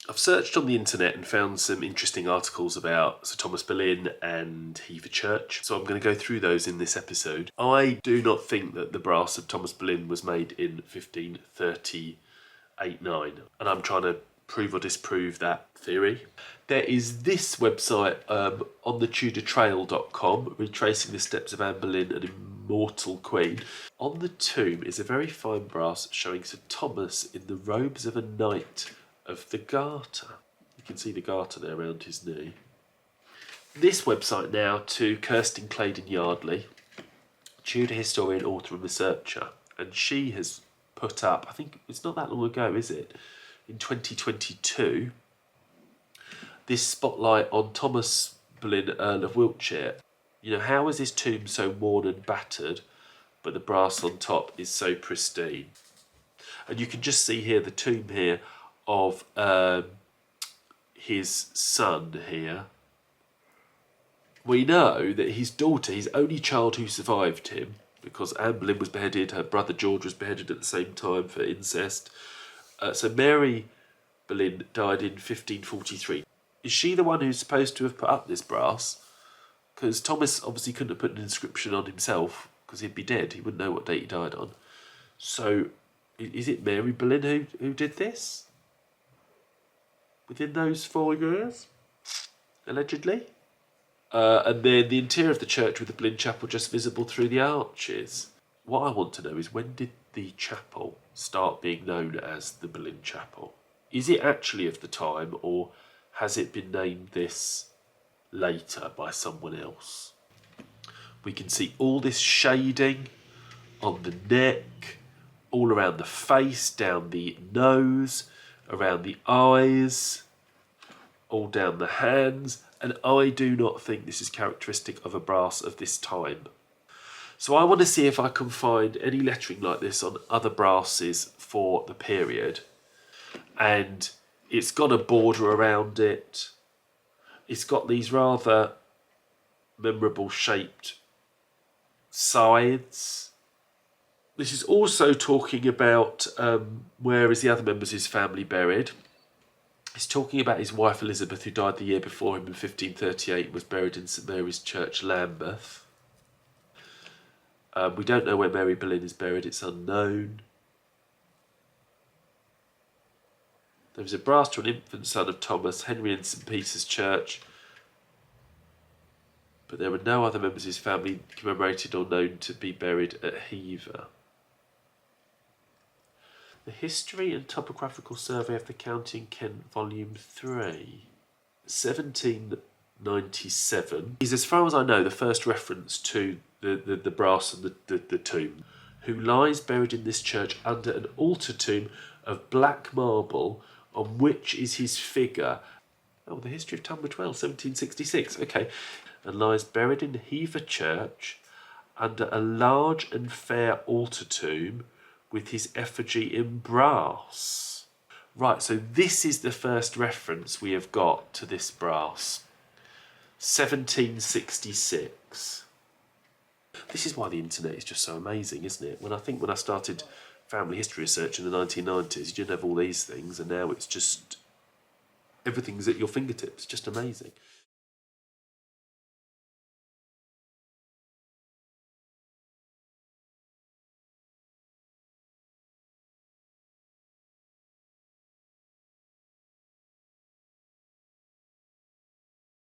I've searched on the internet and found some interesting articles about Sir Thomas Boleyn and Hever Church, so I'm going to go through those in this episode. I do not think that the brass of Thomas Boleyn was made in 1538-9, and I'm trying to prove or disprove that theory. There is this website on the TudorTrail.com, retracing the steps of Anne Boleyn, an immortal queen. On the tomb is a very fine brass showing Sir Thomas in the robes of a knight of the Garter. You can see the Garter there around his knee. This website now to Kirsten Claiden-Yardley, Tudor historian, author and researcher, and she has put up, I think it's not that long ago, is it? In 2022, this spotlight on Thomas Boleyn, Earl of Wiltshire. You know, how is his tomb so worn and battered, but the brass on top is so pristine? And you can just see here the tomb here of his son here. We know that his daughter, his only child who survived him, because Anne Boleyn was beheaded, her brother George was beheaded at the same time for incest. So Mary Boleyn died in 1543. Is she the one who's supposed to have put up this brass? Because Thomas obviously couldn't have put an inscription on himself, because he'd be dead. He wouldn't know what date he died on. So is it Mary Boleyn who did this? Within those 4 years, allegedly. And then the interior of the church with the Bullen Chapel just visible through the arches. What I want to know is, when did the chapel start being known as the Bullen Chapel? Is it actually of the time, or has it been named this later by someone else? We can see all this shading on the neck, all around the face, down the nose, around the eyes, all down the hands, and I do not think this is characteristic of a brass of this time. So I want to see if I can find any lettering like this on other brasses for the period. And it's got a border around it. It's got these rather memorable shaped sides. This is also talking about where is the other members of his family buried. It's talking about his wife Elizabeth, who died the year before him in 1538 and was buried in St Mary's Church, Lambeth. We don't know where Mary Boleyn is buried, it's unknown. There was a brass to an infant son of Thomas, Henry in St Peter's Church, but there were no other members of his family commemorated or known to be buried at Hever. The History and Topographical Survey of the County in Kent, Volume 3, 1797, is, as far as I know, the first reference to the brass and the tomb. Who lies buried in this church under an altar tomb of black marble, on which is his figure. Oh, the History of Tunbridge Wells, 1766, okay. And lies buried in Hever Church under a large and fair altar tomb, with his effigy in brass. Right, so this is the first reference we have got to this brass. 1766. This is why the internet is just so amazing, isn't it? When I started family history research in the 1990s, you didn't have all these things, and now it's just, everything's at your fingertips. Just amazing.